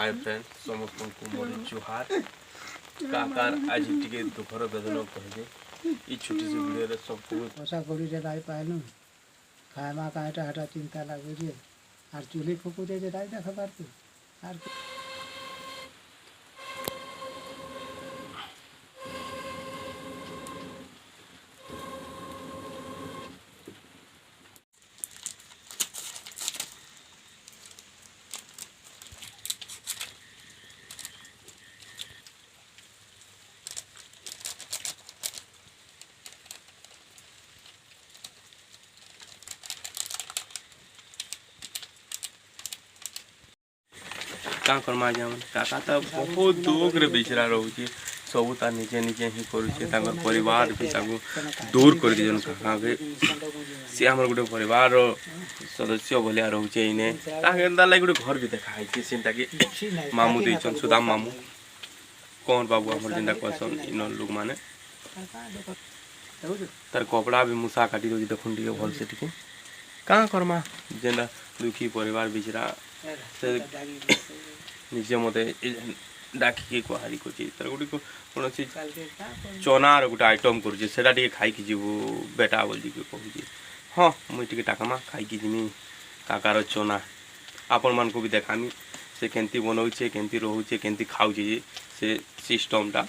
Hi friend समस्त को मोर जुहार काकार आज टिके दुखर बेदन कहबे ई छोटी सी वीडियो रे सब को आशा करू जे दाई पाइलु खाएमा काटा हटा चिंता लागू जे आर चूल्ही फुकू जे दाई देख पारतु आर का करमा जाम काका तो बहुत दुख रे बेचरा रहउची सब ता निजे निजे ही करूचे तांगर परिवार भी ताकू दूर कर दिजन काका के से हमर गुटे परिवार रो सदस्य भलिया रहउचे इने ताके दा लाग गुटे घर भी देखाइ छै सिंता के मामू देचन सुदाम मामू कौन बाबू हमर जिंदा क्वेश्चन इन लोग माने तार कपड़ा भी मुसा काटी दो देखुन दियो भल से ठीक का करमा जेंदा दुखी परिवार बिचरा से निजे मते डाकी गुहारी करछि तर गुडी को कोनसी चनार गुटा आइटम करछि सेटा टिके खाइ कि जीवो बेटा बोल जी के कहछि हां मुई टिके टाकामा खाइ कि जिमी काकार चना आपन मन को भी देखामी से केंती बनौ छे केंती रहउ छे केंती खाउ छे से सिस्टमटा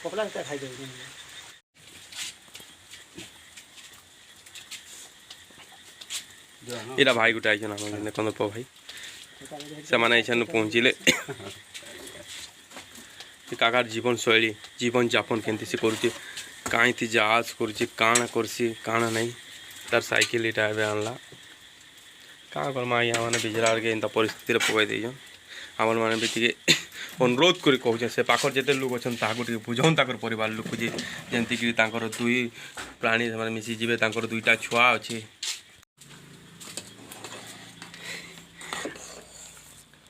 कपड़ा के खाइ दे एरा भाई गुटा आइछन हम कंदप भाई से माने आइछन पहुँचिले काकार जीवन शैली जीवन यापन केंती से करूचे काईथी जहाज करूचे काण करसी काण नहीं तार साइकिल इटा एबे आनला का करमा या माने बिजरार के इंता परिस्थिति रे पकाई देजन हमन माने बेटिके अनुरोध करी कहूचे से पाखर जेते लोग अछन ताको टिके बुझौन ताकर परिवार लोक जे जेंती कि तांकर दुई प्राणी माने मिसी जीवे तांकर दुईटा छुआ अछि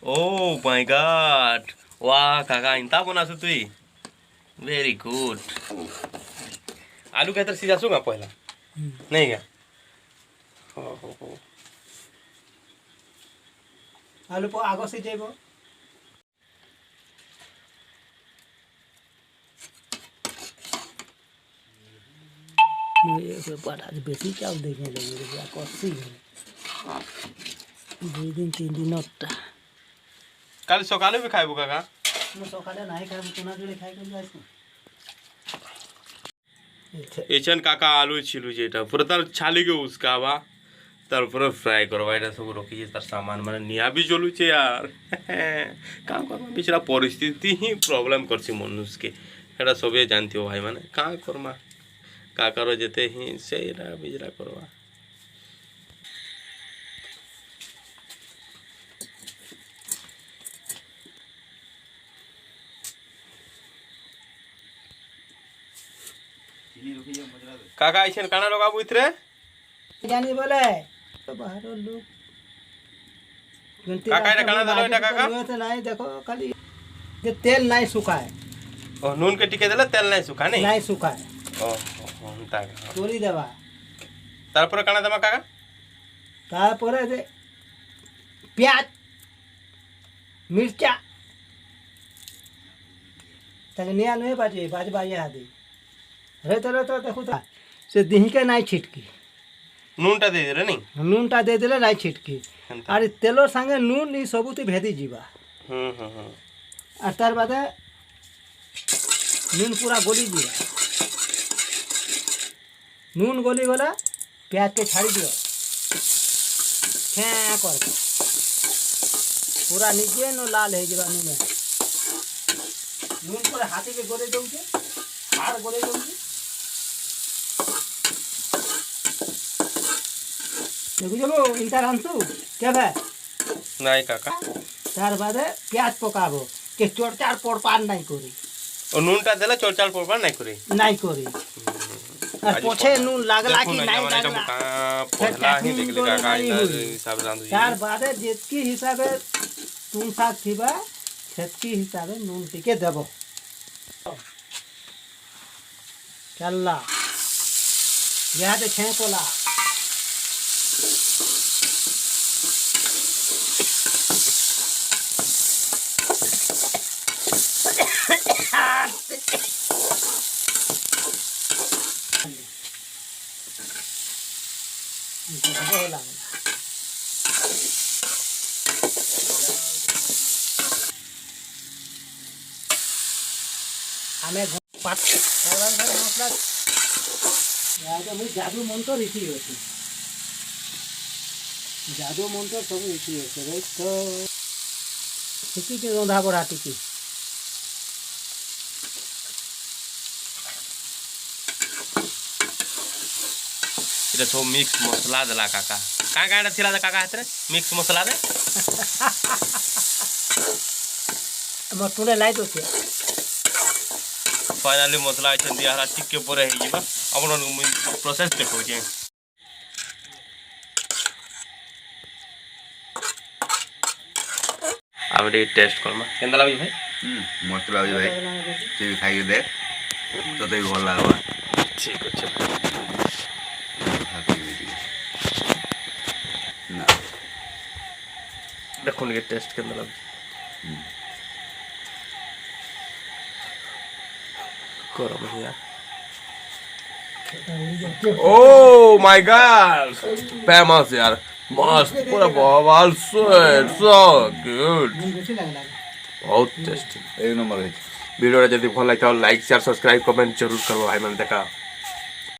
Oh my god. Wah, kakak इंता बना सु तुई. Very good. आलू के तर सीधा सुगा पहला. नहीं क्या? हो. आलू को आगो से जेबो ये बड़ा बेसी चाव देखे लगे रे कसी दो दिन तीन दिन नटा काल सकाले भी खाइबो काका म सकाले नाही खाइबो तुना जोड़े खाइ कर जाइस एचन काका आलू छिलु जेटा पूरा तार छाली के उसका बा तार पूरा फ्राई करवा एटा सब रखी जे तार सामान माने निया भी जलु छे यार काम करमा बिचरा परिस्थिति ही प्रॉब्लम करछि मनुष्य के एटा सबे जानथियो भाई माने का करमा काकार जेते ही सेरा बिजरा करवा काका आइछन काना लगाबो इतरे जानी बोले तो बाहर लोग काका एटा काना दलो एटा काका तो नहीं देखो खाली जे तेल नहीं सुखाए ओ नून के टिके देला तेल नहीं सुखा नहीं सुखाए ओ ता तोरी देवा तारपर काना दमा काका तारपर दे प्याज मिर्चा तक निया नहीं बाजे बाजे आदि रे तो देखो से दिही के नहीं छिटकी नूनटा दे रे नहीं नूनटा दे देले नहीं छिटकी अरे तेलो संगे नून ई सबुती भेदी जीवा और तार बाद नून पूरा गोली जीवा नून गोली गला प्याज के छाड़ी दियो क्या कर पूरा निजे नो लाल है जीवा नून पूरा हाथी के गोले दउके हार गोले दउके देखो जब इंता रांसु क्या भाई नहीं काका तार बाद प्याज पकाबो के चोरचार पोड़पान नहीं करी और नूनटा देला चोरचार पोड़पान नहीं करी और पोछे नून लागला कि नहीं लागला पहला ही देख ले काका हिसाब रांधु तार बाद जेतकी हिसाबे तुम साथ थिबा सेतकी हिसाबे नून टिके देबो चलला यहाँ तो छेकोला ଭଲ ଲାଗିଲା ଆମେ ମସଲା ଯାଦୁ ମନ୍ତ୍ର ରୀତି ଅଛି ଯାଦୁ ମନ୍ତ୍ର ସବୁ ରୀତି ଅଛି ତ ଟିକେ ରନ୍ଧା ବଢ଼ା ଟିକେ এটা সব মিক্স মশলা দেলা কাকা কাঁ কাঁটা ଥିଲା যে কাকা হাତରେ মিক্স মশলা দে আমার টুনে লাইট আছে ফাইনালি মশলা আছে দিয়া হলা টিকে পরে ହେଇଯିବା ଆପଣ ପ୍ରୋସେସ ଦେଖଉଛି ଆମେ ଟିକେ ଟେଷ୍ଟ କରମା କେନ୍ତା ଲାଗୁଛି ଭାଇ ମସ୍ତ ଲାଗୁଛି ଭାଇ ତୁ ବି ଖାଇକି ଦେଖ ତୋତେ ବି ଭଲ ଲାଗବା ଠିକ ଅଛି ନା ଦେଖୁନ ଟିକେ ଟେଷ୍ଟ କେନ୍ତା ଲାଗୁଛି ଗରମ ହେଇଆ Oh my god! Famous यार मस्त पूरा बवाल so good बहुत टेस्टी एक नंबर है वीडियो जल्दी भल लगे लाइक शेयर सब्सक्राइब कमेंट जरूर करो भाई मैंने देखा